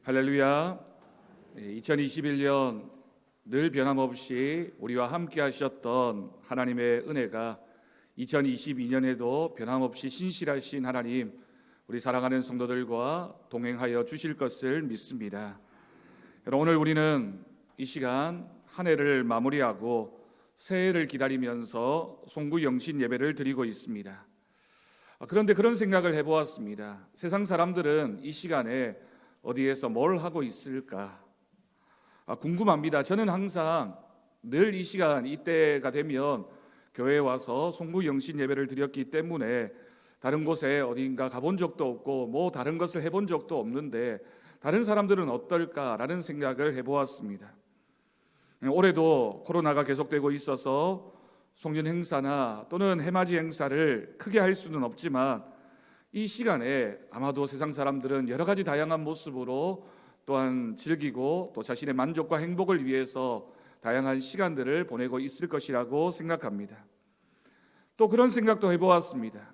할렐루야. 2021년 늘 변함없이 우리와 함께 하셨던 하나님의 은혜가 2022년에도 변함없이 신실하신 하나님, 우리 사랑하는 성도들과 동행하여 주실 것을 믿습니다. 오늘 우리는 이 시간 한 해를 마무리하고 새해를 기다리면서 송구영신 예배를 드리고 있습니다. 그런데 그런 생각을 해보았습니다. 세상 사람들은 이 시간에 어디에서 뭘 하고 있을까? 궁금합니다. 저는 항상 늘 이 시간, 이때가 되면 교회에 와서 송구영신 예배를 드렸기 때문에 다른 곳에 어딘가 가본 적도 없고 다른 것을 해본 적도 없는데 다른 사람들은 어떨까라는 생각을 해보았습니다. 올해도 코로나가 계속되고 있어서 송년 행사나 또는 해맞이 행사를 크게 할 수는 없지만 이 시간에 아마도 세상 사람들은 여러 가지 다양한 모습으로 또한 즐기고 또 자신의 만족과 행복을 위해서 다양한 시간들을 보내고 있을 것이라고 생각합니다. 또 그런 생각도 해보았습니다.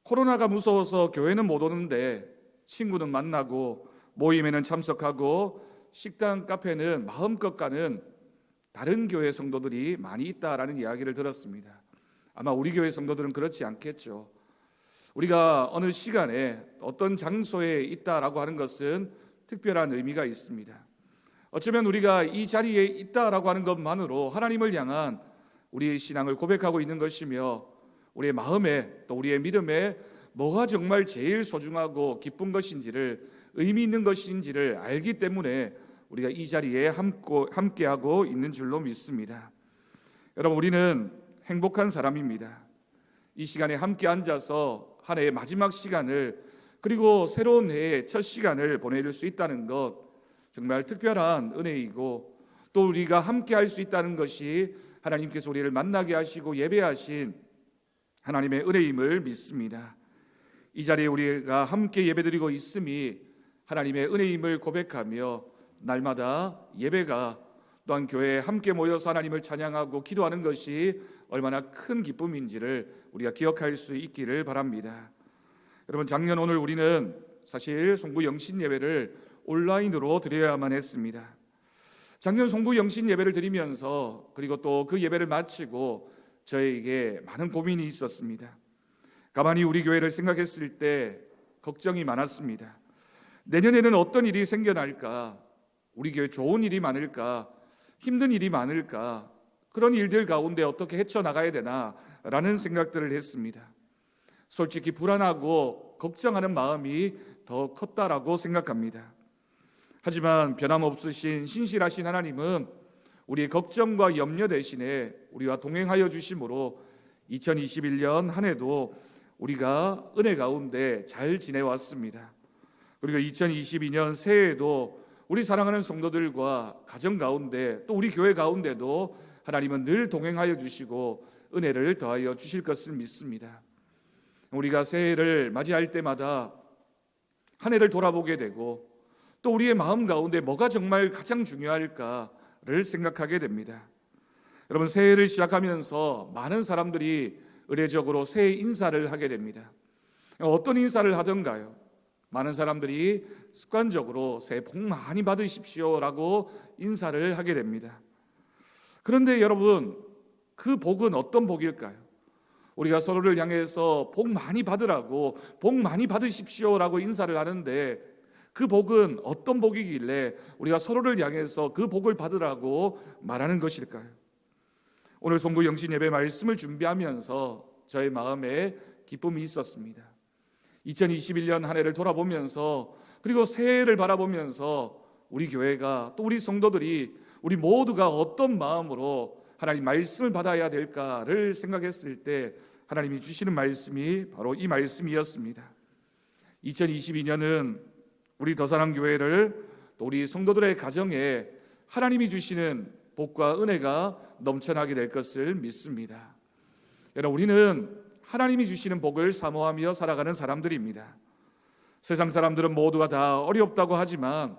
코로나가 무서워서 교회는 못 오는데 친구는 만나고 모임에는 참석하고 식당, 카페는 마음껏 가는 다른 교회 성도들이 많이 있다라는 이야기를 들었습니다. 아마 우리 교회 성도들은 그렇지 않겠죠. 우리가 어느 시간에 어떤 장소에 있다라고 하는 것은 특별한 의미가 있습니다. 어쩌면 우리가 이 자리에 있다라고 하는 것만으로 하나님을 향한 우리의 신앙을 고백하고 있는 것이며 우리의 마음에 또 우리의 믿음에 뭐가 정말 제일 소중하고 기쁜 것인지를, 의미 있는 것인지를 알기 때문에 우리가 이 자리에 함께하고 있는 줄로 믿습니다. 여러분, 우리는 행복한 사람입니다. 이 시간에 함께 앉아서 한 해의 마지막 시간을, 그리고 새로운 해의 첫 시간을 보낼 수 있다는 것, 정말 특별한 은혜이고 또 우리가 함께 할 수 있다는 것이 하나님께서 우리를 만나게 하시고 예배하신 하나님의 은혜임을 믿습니다. 이 자리에 우리가 함께 예배드리고 있음이 하나님의 은혜임을 고백하며 날마다 예배가 또한 교회에 함께 모여서 하나님을 찬양하고 기도하는 것이 얼마나 큰 기쁨인지를 우리가 기억할 수 있기를 바랍니다. 여러분, 작년 오늘 우리는 사실 송구영신 예배를 온라인으로 드려야만 했습니다. 작년 송구영신 예배를 드리면서 그리고 또 그 예배를 마치고 저에게 많은 고민이 있었습니다. 가만히 우리 교회를 생각했을 때 걱정이 많았습니다. 내년에는 어떤 일이 생겨날까? 우리 교회 좋은 일이 많을까? 힘든 일이 많을까? 그런 일들 가운데 어떻게 헤쳐나가야 되나? 라는 생각들을 했습니다. 솔직히 불안하고 걱정하는 마음이 더 컸다라고 생각합니다. 하지만 변함없으신 신실하신 하나님은 우리의 걱정과 염려 대신에 우리와 동행하여 주심으로 2021년 한 해도 우리가 은혜 가운데 잘 지내왔습니다. 그리고 2022년 새해에도 우리 사랑하는 성도들과 가정 가운데 또 우리 교회 가운데도 하나님은 늘 동행하여 주시고 은혜를 더하여 주실 것을 믿습니다. 우리가 새해를 맞이할 때마다 한 해를 돌아보게 되고 또 우리의 마음 가운데 뭐가 정말 가장 중요할까를 생각하게 됩니다. 여러분, 새해를 시작하면서 많은 사람들이 의례적으로 새해 인사를 하게 됩니다. 어떤 인사를 하던가요? 많은 사람들이 습관적으로 새해 복 많이 받으십시오라고 인사를 하게 됩니다. 그런데 여러분, 그 복은 어떤 복일까요? 우리가 서로를 향해서 복 많이 받으라고, 복 많이 받으십시오라고 인사를 하는데 그 복은 어떤 복이길래 우리가 서로를 향해서 그 복을 받으라고 말하는 것일까요? 오늘 송구영신 예배 말씀을 준비하면서 저의 마음에 기쁨이 있었습니다. 2021년 한 해를 돌아보면서 그리고 새해를 바라보면서 우리 교회가 또 우리 성도들이 우리 모두가 어떤 마음으로 하나님 말씀을 받아야 될까를 생각했을 때 하나님이 주시는 말씀이 바로 이 말씀이었습니다. 2022년은 우리 더사랑교회를 또 우리 성도들의 가정에 하나님이 주시는 복과 은혜가 넘쳐나게 될 것을 믿습니다. 여러분, 우리는 하나님이 주시는 복을 사모하며 살아가는 사람들입니다. 세상 사람들은 모두가 다 어렵다고 하지만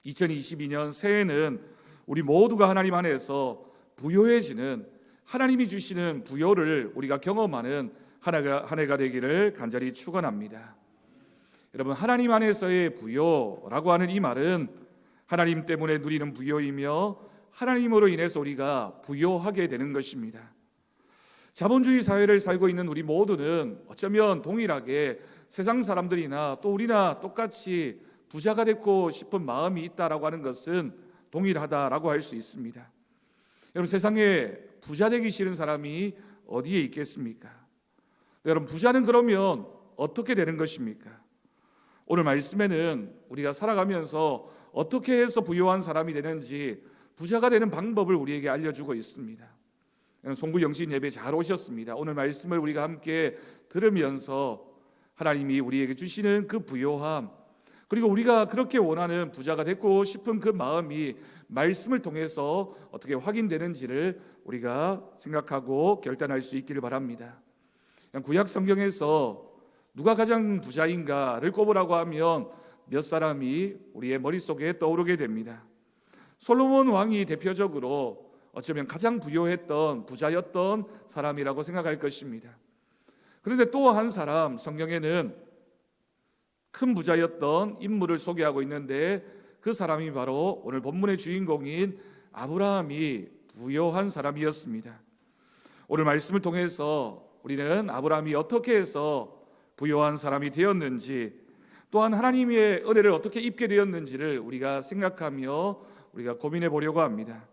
2022년 새해는 우리 모두가 하나님 안에서 부요해지는, 하나님이 주시는 부요를 우리가 경험하는 한 해가 되기를 간절히 축원합니다. 여러분, 하나님 안에서의 부요라고 하는 이 말은 하나님 때문에 누리는 부요이며 하나님으로 인해서 우리가 부요하게 되는 것입니다. 자본주의 사회를 살고 있는 우리 모두는 어쩌면 동일하게 세상 사람들이나 또 우리나 똑같이 부자가 되고 싶은 마음이 있다라고 하는 것은 동일하다라고 할 수 있습니다. 여러분, 세상에 부자 되기 싫은 사람이 어디에 있겠습니까? 여러분, 부자는 그러면 어떻게 되는 것입니까? 오늘 말씀에는 우리가 살아가면서 어떻게 해서 부유한 사람이 되는지 부자가 되는 방법을 우리에게 알려주고 있습니다. 송구 영신 예배 잘 오셨습니다. 오늘 말씀을 우리가 함께 들으면서 하나님이 우리에게 주시는 그 부요함, 그리고 우리가 그렇게 원하는 부자가 되고 싶은 그 마음이 말씀을 통해서 어떻게 확인되는지를 우리가 생각하고 결단할 수 있기를 바랍니다. 구약 성경에서 누가 가장 부자인가를 꼽으라고 하면 몇 사람이 우리의 머릿속에 떠오르게 됩니다. 솔로몬 왕이 대표적으로 어쩌면 가장 부유했던 부자였던 사람이라고 생각할 것입니다. 그런데 또 한 사람, 성경에는 큰 부자였던 인물을 소개하고 있는데 그 사람이 바로 오늘 본문의 주인공인 아브라함이 부유한 사람이었습니다. 오늘 말씀을 통해서 우리는 아브라함이 어떻게 해서 부유한 사람이 되었는지, 또한 하나님의 은혜를 어떻게 입게 되었는지를 우리가 생각하며 우리가 고민해 보려고 합니다.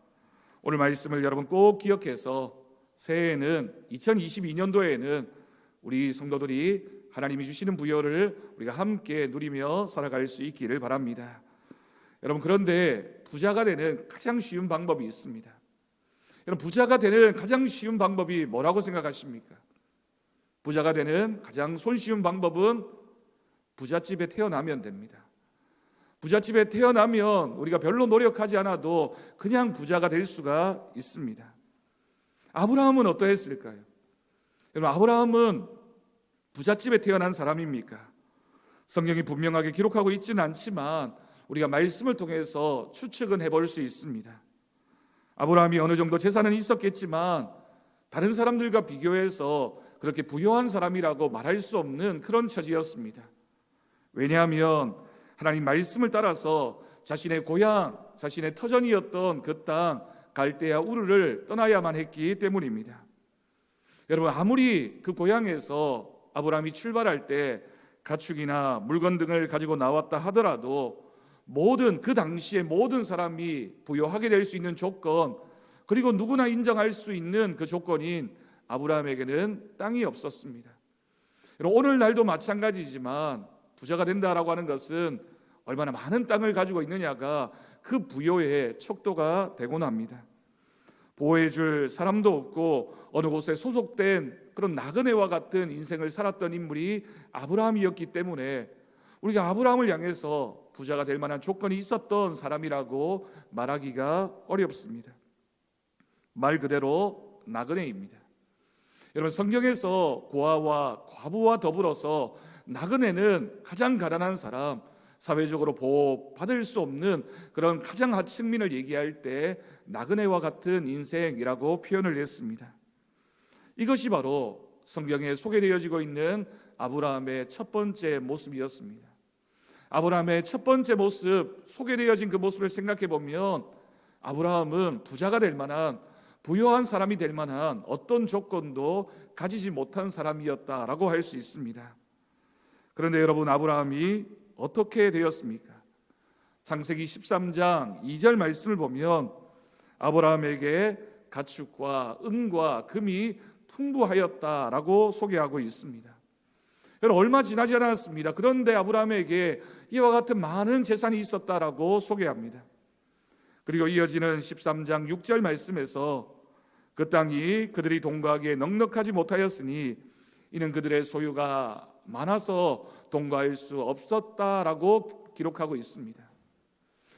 오늘 말씀을 여러분 꼭 기억해서 새해에는 2022년도에는 우리 성도들이 하나님이 주시는 부여를 우리가 함께 누리며 살아갈 수 있기를 바랍니다. 여러분, 그런데 부자가 되는 가장 쉬운 방법이 있습니다. 여러분, 부자가 되는 가장 쉬운 방법이 뭐라고 생각하십니까? 부자가 되는 가장 손쉬운 방법은 부잣집에 태어나면 됩니다. 부잣집에 태어나면 우리가 별로 노력하지 않아도 그냥 부자가 될 수가 있습니다. 아브라함은 어떠했을까요? 여러분, 아브라함은 부잣집에 태어난 사람입니까? 성경이 분명하게 기록하고 있지는 않지만 우리가 말씀을 통해서 추측은 해볼 수 있습니다. 아브라함이 어느 정도 재산은 있었겠지만 다른 사람들과 비교해서 그렇게 부유한 사람이라고 말할 수 없는 그런 처지였습니다. 왜냐하면 하나님 말씀을 따라서 자신의 고향, 자신의 터전이었던 그 땅 갈대아 우르를 떠나야만 했기 때문입니다. 여러분, 아무리 그 고향에서 아브라함이 출발할 때 가축이나 물건 등을 가지고 나왔다 하더라도 그 당시에 모든 사람이 부여하게 될 수 있는 조건, 그리고 누구나 인정할 수 있는 그 조건인 아브라함에게는 땅이 없었습니다. 여러분, 오늘날도 마찬가지지만 부자가 된다라고 하는 것은 얼마나 많은 땅을 가지고 있느냐가 그 부여의 척도가 되곤 합니다. 보호해줄 사람도 없고 어느 곳에 소속된 그런 나그네와 같은 인생을 살았던 인물이 아브라함이었기 때문에 우리가 아브라함을 향해서 부자가 될 만한 조건이 있었던 사람이라고 말하기가 어렵습니다. 말 그대로 나그네입니다. 여러분, 성경에서 고아와 과부와 더불어서 나그네는 가장 가난한 사람, 사회적으로 보호받을 수 없는 그런 가장 하층민을 얘기할 때 나그네와 같은 인생이라고 표현을 했습니다. 이것이 바로 성경에 소개되어지고 있는 아브라함의 첫 번째 모습이었습니다. 아브라함의 첫 번째 모습, 소개되어진 그 모습을 생각해 보면 아브라함은 부자가 될 만한, 부유한 사람이 될 만한 어떤 조건도 가지지 못한 사람이었다라고 할 수 있습니다. 그런데 여러분, 아브라함이 어떻게 되었습니까? 창세기 13장 2절 말씀을 보면 아브라함에게 가축과 은과 금이 풍부하였다라고 소개하고 있습니다. 여러분, 얼마 지나지 않았습니다. 그런데 아브라함에게 이와 같은 많은 재산이 있었다라고 소개합니다. 그리고 이어지는 13장 6절 말씀에서 그 땅이 그들이 동거하기에 넉넉하지 못하였으니 이는 그들의 소유가 많아서 동거할 수 없었다라고 기록하고 있습니다.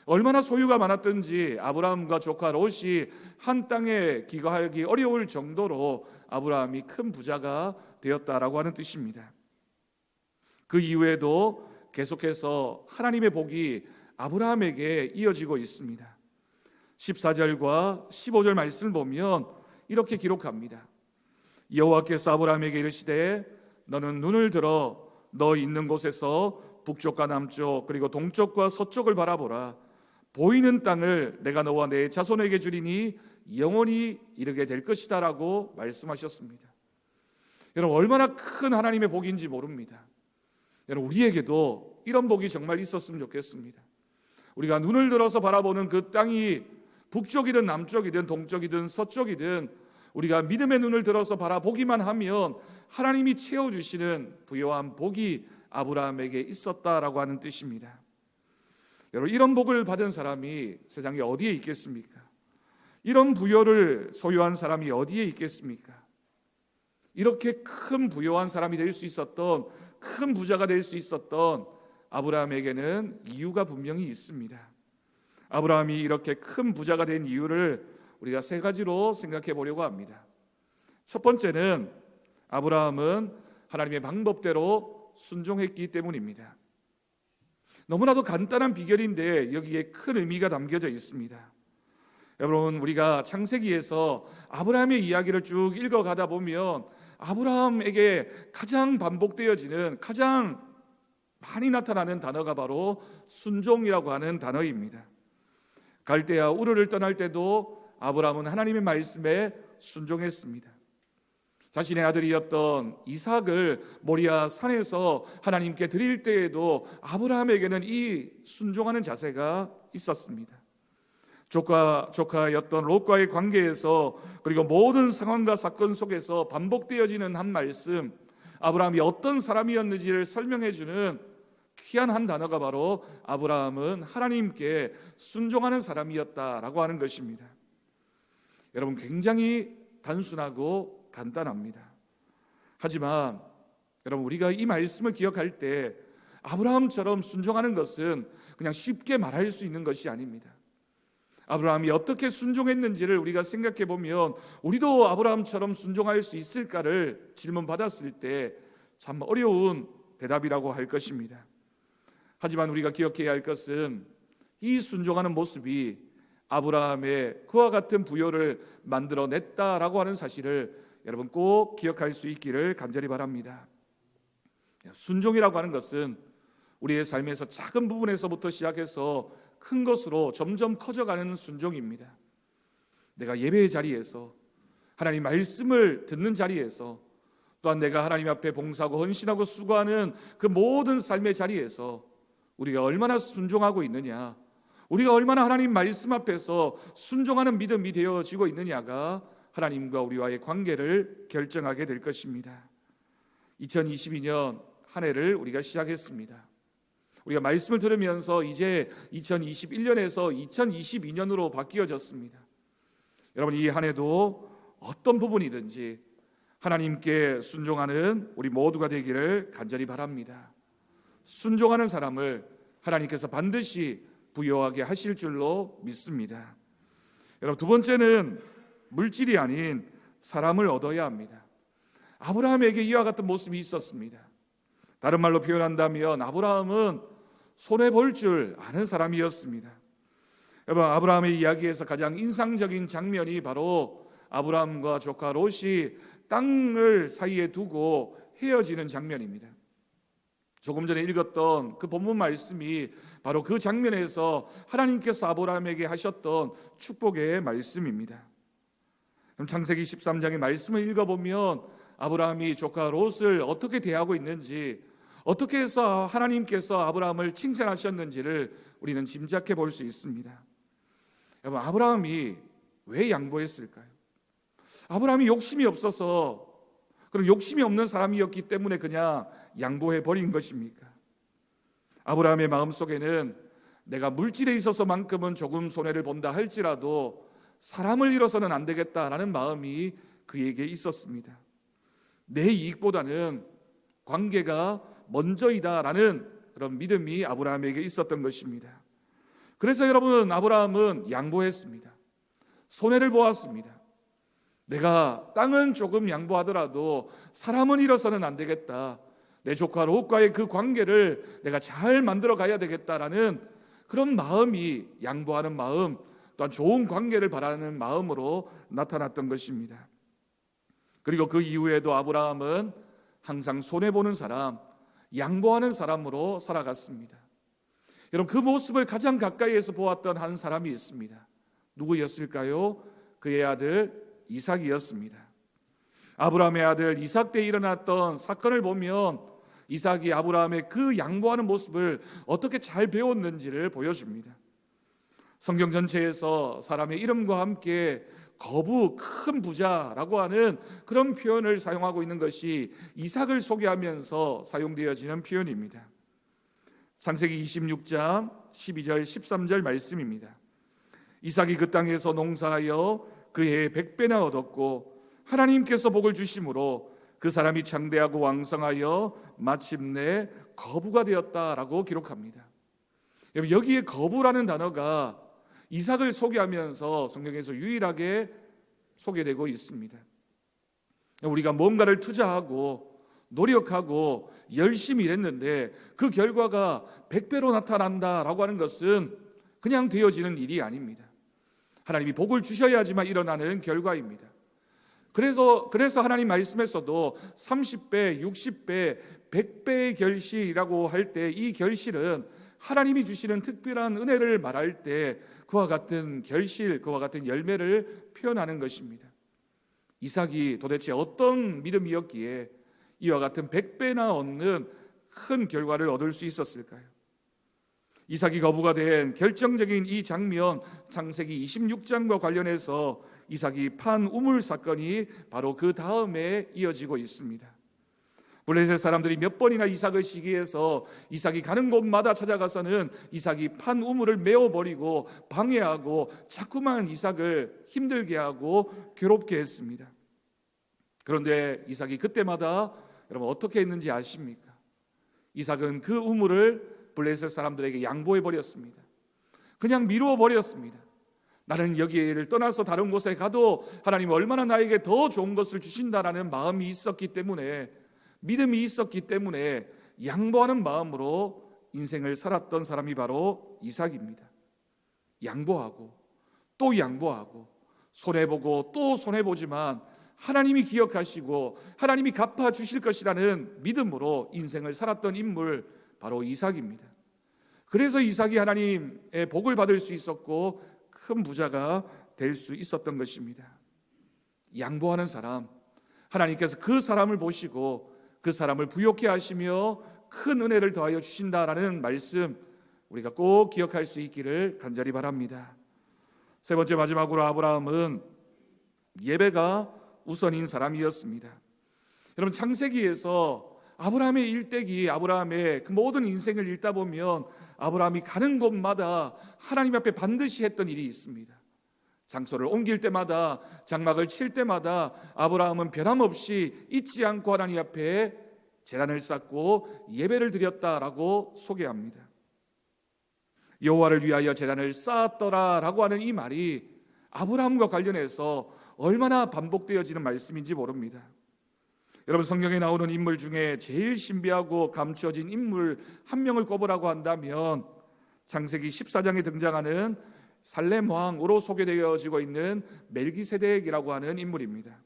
얼마나 소유가 많았던지 아브라함과 조카 롯이 한 땅에 기거하기 어려울 정도로 아브라함이 큰 부자가 되었다라고 하는 뜻입니다. 그 이후에도 계속해서 하나님의 복이 아브라함에게 이어지고 있습니다. 14절과 15절 말씀을 보면 이렇게 기록합니다. 여호와께서 아브라함에게 이르시되 너는 눈을 들어 너 있는 곳에서 북쪽과 남쪽 그리고 동쪽과 서쪽을 바라보라. 보이는 땅을 내가 너와 내 자손에게 주리니 영원히 이르게 될 것이다 라고 말씀하셨습니다. 여러분, 얼마나 큰 하나님의 복인지 모릅니다. 여러분, 우리에게도 이런 복이 정말 있었으면 좋겠습니다. 우리가 눈을 들어서 바라보는 그 땅이 북쪽이든 남쪽이든 동쪽이든 서쪽이든 우리가 믿음의 눈을 들어서 바라보기만 하면 하나님이 채워주시는 부요한 복이 아브라함에게 있었다라고 하는 뜻입니다. 여러분, 이런 복을 받은 사람이 세상에 어디에 있겠습니까? 이런 부요를 소유한 사람이 어디에 있겠습니까? 이렇게 큰 부요한 사람이 될 수 있었던, 큰 부자가 될 수 있었던 아브라함에게는 이유가 분명히 있습니다. 아브라함이 이렇게 큰 부자가 된 이유를 우리가 세 가지로 생각해 보려고 합니다. 첫 번째는 아브라함은 하나님의 방법대로 순종했기 때문입니다. 너무나도 간단한 비결인데 여기에 큰 의미가 담겨져 있습니다. 여러분, 우리가 창세기에서 아브라함의 이야기를 쭉 읽어가다 보면 아브라함에게 가장 반복되어지는, 가장 많이 나타나는 단어가 바로 순종이라고 하는 단어입니다. 갈대아 우르를 떠날 때도 아브라함은 하나님의 말씀에 순종했습니다. 자신의 아들이었던 이삭을 모리아 산에서 하나님께 드릴 때에도 아브라함에게는 이 순종하는 자세가 있었습니다. 조카였던 롯과의 관계에서, 그리고 모든 상황과 사건 속에서 반복되어지는 한 말씀, 아브라함이 어떤 사람이었는지를 설명해주는 귀한 한 단어가 바로 아브라함은 하나님께 순종하는 사람이었다라고 하는 것입니다. 여러분, 굉장히 단순하고 간단합니다. 하지만 여러분, 우리가 이 말씀을 기억할 때 아브라함처럼 순종하는 것은 그냥 쉽게 말할 수 있는 것이 아닙니다. 아브라함이 어떻게 순종했는지를 우리가 생각해 보면 우리도 아브라함처럼 순종할 수 있을까를 질문받았을 때 참 어려운 대답이라고 할 것입니다. 하지만 우리가 기억해야 할 것은 이 순종하는 모습이 아브라함의 그와 같은 부요를 만들어냈다라고 하는 사실을 여러분 꼭 기억할 수 있기를 간절히 바랍니다. 순종이라고 하는 것은 우리의 삶에서 작은 부분에서부터 시작해서 큰 것으로 점점 커져가는 순종입니다. 내가 예배의 자리에서, 하나님 말씀을 듣는 자리에서, 또한 내가 하나님 앞에 봉사하고 헌신하고 수고하는 그 모든 삶의 자리에서 우리가 얼마나 순종하고 있느냐, 우리가 얼마나 하나님 말씀 앞에서 순종하는 믿음이 되어지고 있느냐가 하나님과 우리와의 관계를 결정하게 될 것입니다. 2022년 한 해를 우리가 시작했습니다. 우리가 말씀을 들으면서 이제 2021년에서 2022년으로 바뀌어졌습니다. 여러분, 이 한 해도 어떤 부분이든지 하나님께 순종하는 우리 모두가 되기를 간절히 바랍니다. 순종하는 사람을 하나님께서 반드시 부요하게 하실 줄로 믿습니다. 여러분, 두 번째는 물질이 아닌 사람을 얻어야 합니다. 아브라함에게 이와 같은 모습이 있었습니다. 다른 말로 표현한다면 아브라함은 손해볼 줄 아는 사람이었습니다. 여러분, 아브라함의 이야기에서 가장 인상적인 장면이 바로 아브라함과 조카 롯이 땅을 사이에 두고 헤어지는 장면입니다. 조금 전에 읽었던 그 본문 말씀이 바로 그 장면에서 하나님께서 아브라함에게 하셨던 축복의 말씀입니다. 그럼 창세기 13장의 말씀을 읽어보면 아브라함이 조카 롯을 어떻게 대하고 있는지, 어떻게 해서 하나님께서 아브라함을 칭찬하셨는지를 우리는 짐작해 볼 수 있습니다. 여러분, 아브라함이 왜 양보했을까요? 아브라함이 욕심이 없어서, 그런 욕심이 없는 사람이었기 때문에 그냥 양보해 버린 것입니까? 아브라함의 마음속에는 내가 물질에 있어서만큼은 조금 손해를 본다 할지라도 사람을 잃어서는 안 되겠다라는 마음이 그에게 있었습니다. 내 이익보다는 관계가 먼저이다라는 그런 믿음이 아브라함에게 있었던 것입니다. 그래서 여러분, 아브라함은 양보했습니다. 손해를 보았습니다. 내가 땅은 조금 양보하더라도 사람은 잃어서는 안 되겠다. 내 조카 롯과의 그 관계를 내가 잘 만들어 가야 되겠다라는 그런 마음이, 양보하는 마음, 또한 좋은 관계를 바라는 마음으로 나타났던 것입니다. 그리고 그 이후에도 아브라함은 항상 손해보는 사람, 양보하는 사람으로 살아갔습니다. 여러분, 그 모습을 가장 가까이에서 보았던 한 사람이 있습니다. 누구였을까요? 그의 아들 이삭이었습니다. 아브라함의 아들 이삭 때 일어났던 사건을 보면 이삭이 아브라함의 그 양보하는 모습을 어떻게 잘 배웠는지를 보여줍니다. 성경 전체에서 사람의 이름과 함께 거부, 큰 부자라고 하는 그런 표현을 사용하고 있는 것이 이삭을 소개하면서 사용되어지는 표현입니다. 창세기 26장 12절 13절 말씀입니다. 이삭이 그 땅에서 농사하여 그 해에 100배나 얻었고 하나님께서 복을 주심으로 그 사람이 장대하고 왕성하여 마침내 거부가 되었다라고 기록합니다. 여기에 거부라는 단어가 이삭을 소개하면서 성경에서 유일하게 소개되고 있습니다. 우리가 뭔가를 투자하고 노력하고 열심히 일했는데 그 결과가 100배로 나타난다라고 하는 것은 그냥 되어지는 일이 아닙니다. 하나님이 복을 주셔야지만 일어나는 결과입니다. 그래서 하나님 말씀에서도 30배, 60배, 100배의 결실이라고 할 때 이 결실은 하나님이 주시는 특별한 은혜를 말할 때 그와 같은 결실, 그와 같은 열매를 표현하는 것입니다. 이삭이 도대체 어떤 믿음이었기에 이와 같은 100배나 얻는 큰 결과를 얻을 수 있었을까요? 이삭이 거부가 된 결정적인 이 장면, 창세기 26장과 관련해서 이삭이 판 우물 사건이 바로 그 다음에 이어지고 있습니다. 블레셋 사람들이 몇 번이나 이삭을 시기해서 이삭이 가는 곳마다 찾아가서는 이삭이 판 우물을 메워버리고 방해하고 자꾸만 이삭을 힘들게 하고 괴롭게 했습니다. 그런데 이삭이 그때마다 여러분 어떻게 했는지 아십니까? 이삭은 그 우물을 블레셋 사람들에게 양보해버렸습니다. 그냥 미루어버렸습니다. 나는 여기를 떠나서 다른 곳에 가도 하나님 얼마나 나에게 더 좋은 것을 주신다라는 마음이 있었기 때문에, 믿음이 있었기 때문에 양보하는 마음으로 인생을 살았던 사람이 바로 이삭입니다. 양보하고 또 양보하고 손해보고 또 손해보지만 하나님이 기억하시고 하나님이 갚아주실 것이라는 믿음으로 인생을 살았던 인물, 바로 이삭입니다. 그래서 이삭이 하나님의 복을 받을 수 있었고 큰 부자가 될 수 있었던 것입니다. 양보하는 사람, 하나님께서 그 사람을 보시고 그 사람을 부욕해 하시며 큰 은혜를 더하여 주신다라는 말씀, 우리가 꼭 기억할 수 있기를 간절히 바랍니다. 세 번째, 마지막으로 아브라함은 예배가 우선인 사람이었습니다. 여러분, 창세기에서 아브라함의 일대기, 아브라함의 그 모든 인생을 읽다 보면 아브라함이 가는 곳마다 하나님 앞에 반드시 했던 일이 있습니다. 장소를 옮길 때마다, 장막을 칠 때마다 아브라함은 변함없이 잊지 않고 하나님 앞에 제단을 쌓고 예배를 드렸다라고 소개합니다. 여호와를 위하여 제단을 쌓았더라라고 하는 이 말이 아브라함과 관련해서 얼마나 반복되어지는 말씀인지 모릅니다. 여러분, 성경에 나오는 인물 중에 제일 신비하고 감추어진 인물 한 명을 꼽으라고 한다면 창세기 14장에 등장하는 살렘 왕으로 소개되어지고 있는 멜기세덱이라고 하는 인물입니다.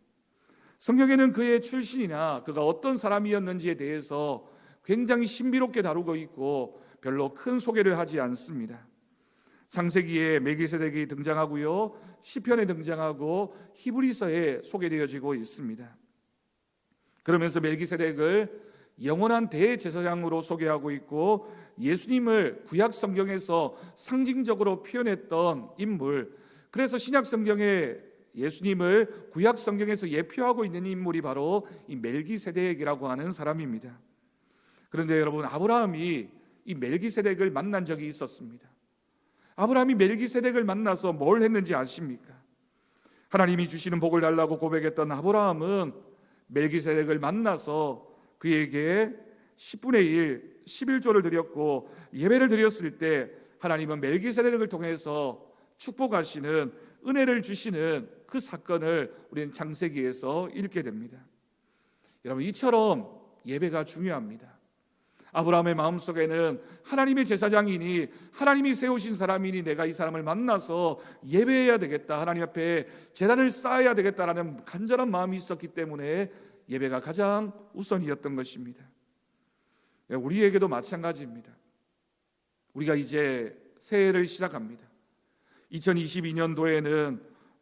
성경에는 그의 출신이나 그가 어떤 사람이었는지에 대해서 굉장히 신비롭게 다루고 있고 별로 큰 소개를 하지 않습니다. 창세기에 멜기세덱이 등장하고요, 시편에 등장하고 히브리서에 소개되어지고 있습니다. 그러면서 멜기세덱을 영원한 대제사장으로 소개하고 있고 예수님을 구약 성경에서 상징적으로 표현했던 인물, 그래서 신약 성경에 예수님을 구약 성경에서 예표하고 있는 인물이 바로 이 멜기세덱이라고 하는 사람입니다. 그런데 여러분, 아브라함이 이 멜기세덱을 만난 적이 있었습니다. 아브라함이 멜기세덱을 만나서 뭘 했는지 아십니까? 하나님이 주시는 복을 달라고 고백했던 아브라함은 멜기세덱을 만나서 그에게 10분의 1, 11조를 드렸고 예배를 드렸을 때 하나님은 멜기세덱을 통해서 축복하시는, 은혜를 주시는 그 사건을 우리는 창세기에서 읽게 됩니다. 여러분, 이처럼 예배가 중요합니다. 아브라함의 마음속에는 하나님의 제사장이니 하나님이 세우신 사람이니 내가 이 사람을 만나서 예배해야 되겠다, 하나님 앞에 제단을 쌓아야 되겠다라는 간절한 마음이 있었기 때문에 예배가 가장 우선이었던 것입니다. 우리에게도 마찬가지입니다. 우리가 이제 새해를 시작합니다. 2022년도에는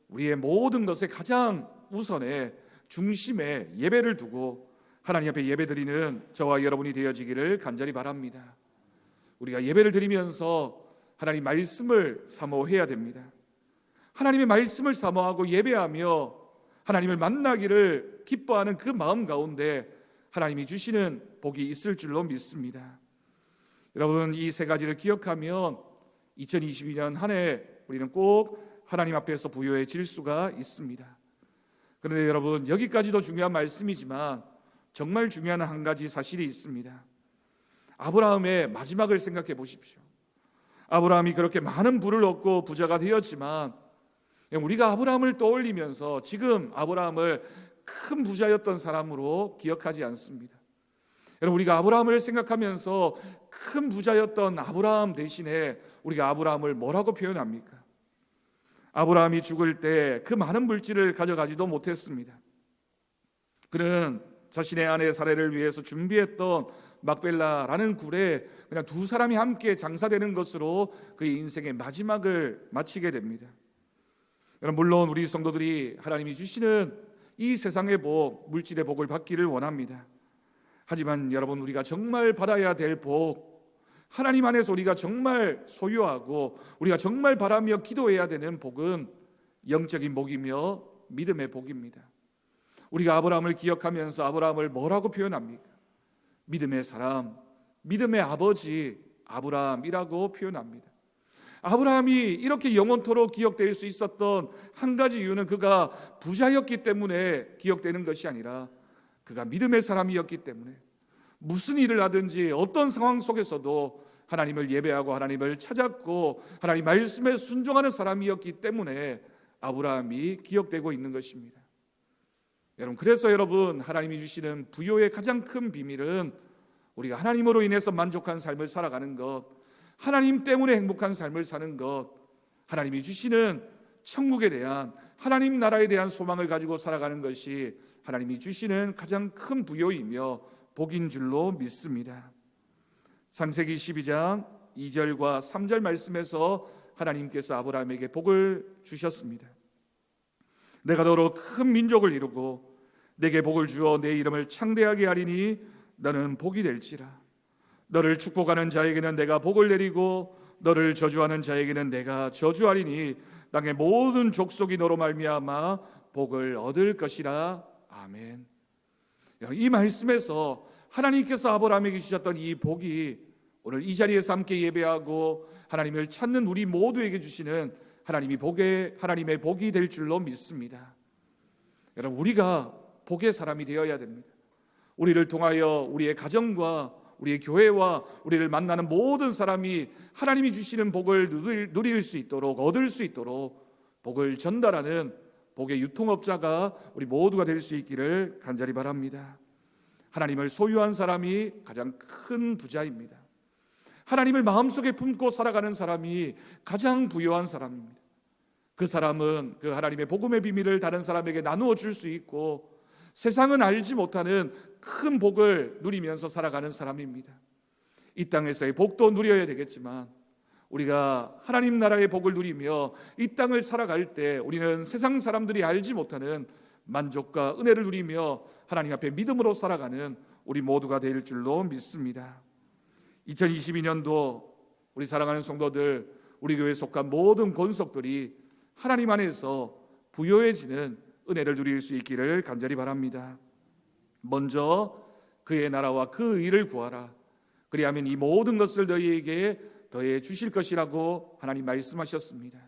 우리의 모든 것에 가장 우선에 중심에 예배를 두고 하나님 앞에 예배드리는 저와 여러분이 되어지기를 간절히 바랍니다. 우리가 예배를 드리면서 하나님 말씀을 사모해야 됩니다. 하나님의 말씀을 사모하고 예배하며 하나님을 만나기를 기뻐하는 그 마음 가운데 하나님이 주시는 복이 있을 줄로 믿습니다. 여러분, 이 세 가지를 기억하면 2022년 한 해 우리는 꼭 하나님 앞에서 부요해질 수가 있습니다. 그런데 여러분, 여기까지도 중요한 말씀이지만 정말 중요한 한 가지 사실이 있습니다. 아브라함의 마지막을 생각해 보십시오. 아브라함이 그렇게 많은 부를 얻고 부자가 되었지만 우리가 아브라함을 떠올리면서 지금 아브라함을 큰 부자였던 사람으로 기억하지 않습니다. 여러분, 우리가 아브라함을 생각하면서 큰 부자였던 아브라함 대신에 우리가 아브라함을 뭐라고 표현합니까? 아브라함이 죽을 때 그 많은 물질을 가져가지도 못했습니다. 그는 자신의 아내 사레를 위해서 준비했던 막벨라라는 굴에 그냥 두 사람이 함께 장사되는 것으로 그의 인생의 마지막을 마치게 됩니다. 여러분, 물론 우리 성도들이 하나님이 주시는 이 세상의 복, 물질의 복을 받기를 원합니다. 하지만 여러분, 우리가 정말 받아야 될 복, 하나님 안에서 우리가 정말 소유하고 우리가 정말 바라며 기도해야 되는 복은 영적인 복이며 믿음의 복입니다. 우리가 아브라함을 기억하면서 아브라함을 뭐라고 표현합니까? 믿음의 사람, 믿음의 아버지 아브라함이라고 표현합니다. 아브라함이 이렇게 영원토록 기억될 수 있었던 한 가지 이유는 그가 부자였기 때문에 기억되는 것이 아니라 그가 믿음의 사람이었기 때문에 무슨 일을 하든지 어떤 상황 속에서도 하나님을 예배하고 하나님을 찾았고 하나님 말씀에 순종하는 사람이었기 때문에 아브라함이 기억되고 있는 것입니다. 여러분, 그래서 여러분, 하나님이 주시는 부요의 가장 큰 비밀은 우리가 하나님으로 인해서 만족한 삶을 살아가는 것, 하나님 때문에 행복한 삶을 사는 것, 하나님이 주시는 천국에 대한, 하나님 나라에 대한 소망을 가지고 살아가는 것이 하나님이 주시는 가장 큰 부요이며 복인 줄로 믿습니다. 창세기 12장 2절과 3절 말씀에서 하나님께서 아브라함에게 복을 주셨습니다. 내가 너로 큰 민족을 이루고 내게 복을 주어 내 이름을 창대하게 하리니 너는 복이 될지라. 너를 축복하는 자에게는 내가 복을 내리고 너를 저주하는 자에게는 내가 저주하리니 땅의 모든 족속이 너로 말미암아 복을 얻을 것이라. 아멘. 이 말씀에서 하나님께서 아브라함에게 주셨던 이 복이 오늘 이 자리에서 함께 예배하고 하나님을 찾는 우리 모두에게 주시는 하나님의 복이 될 줄로 믿습니다. 여러분, 우리가 복의 사람이 되어야 됩니다. 우리를 통하여 우리의 가정과 우리의 교회와 우리를 만나는 모든 사람이 하나님이 주시는 복을 누릴 수 있도록, 얻을 수 있도록 복을 전달하는 복의 유통업자가 우리 모두가 될 수 있기를 간절히 바랍니다. 하나님을 소유한 사람이 가장 큰 부자입니다. 하나님을 마음속에 품고 살아가는 사람이 가장 부유한 사람입니다. 그 사람은 그 하나님의 복음의 비밀을 다른 사람에게 나누어 줄 수 있고 세상은 알지 못하는 큰 복을 누리면서 살아가는 사람입니다. 이 땅에서의 복도 누려야 되겠지만 우리가 하나님 나라의 복을 누리며 이 땅을 살아갈 때 우리는 세상 사람들이 알지 못하는 만족과 은혜를 누리며 하나님 앞에 믿음으로 살아가는 우리 모두가 될 줄로 믿습니다. 2022년도 우리 사랑하는 성도들, 우리 교회에 속한 모든 권속들이 하나님 안에서 부요해지는 은혜를 누릴 수 있기를 간절히 바랍니다. 먼저 그의 나라와 그 의를 구하라. 그리하면 이 모든 것을 너희에게 더해 주실 것이라고 하나님 말씀하셨습니다.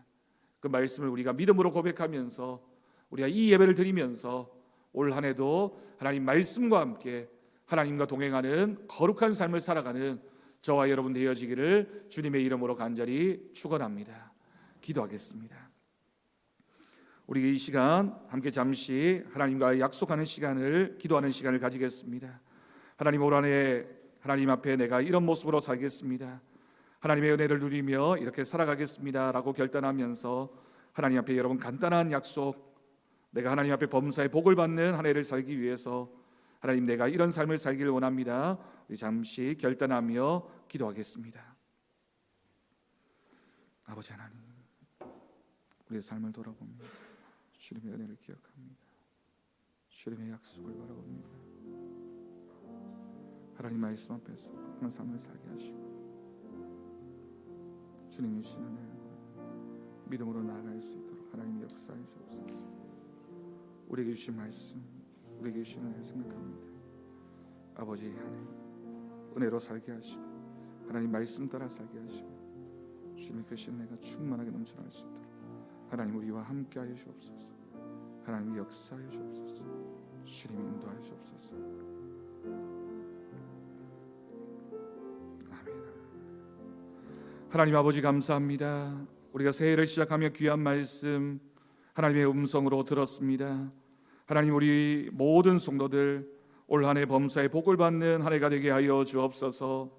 그 말씀을 우리가 믿음으로 고백하면서 우리가 이 예배를 드리면서 올 한 해도 하나님 말씀과 함께 하나님과 동행하는 거룩한 삶을 살아가는 저와 여러분 되어지기를 주님의 이름으로 간절히 축원합니다. 기도하겠습니다. 우리 이 시간 함께 잠시 하나님과 약속하는 시간을, 기도하는 시간을 가지겠습니다. 하나님, 올 한 해 하나님 앞에 내가 이런 모습으로 살겠습니다, 하나님의 은혜를 누리며 이렇게 살아가겠습니다 라고 결단하면서 하나님 앞에 여러분 간단한 약속, 내가 하나님 앞에 범사의 복을 받는 한 해를 살기 위해서 하나님, 내가 이런 삶을 살기를 원합니다, 우리 잠시 결단하며 기도하겠습니다. 아버지 하나님, 우리의 삶을 돌아봅니다. 주님의 은혜를 기억합니다. 주님의 약속을 바라봅니다. 하나님 말씀 앞에서 그런 삶을 살게 하시고 주님이 주신 은혜 믿음으로 나아갈 수 있도록 하나님이 역사해 주옵소서. 우리에게 주신 말씀, 우리에게 주신 은혜 생각합니다. 아버지 하나님, 은혜로 살게 하시고 하나님 말씀 따라 살게 하시고 주님의 그 신뢰가 충만하게 넘쳐날 수 있도록 하나님 우리와 함께하여 주옵소서. 하나님이 역사하여 주옵소서. 주님이 인도하여 주옵소서. 아멘. 하나님 아버지 감사합니다. 우리가 새해를 시작하며 귀한 말씀 하나님의 음성으로 들었습니다. 하나님, 우리 모든 성도들 올 한 해 범사에 복을 받는 한 해가 되게 하여 주옵소서.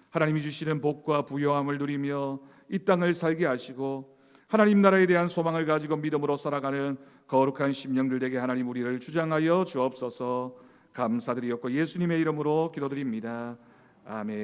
하나님이 주시는 복과 부요함을 누리며 이 땅을 살게 하시고 하나님 나라에 대한 소망을 가지고 믿음으로 살아가는 거룩한 심령들 되게 하나님 우리를 주장하여 주옵소서. 감사드리옵고 예수님의 이름으로 기도드립니다. 아멘.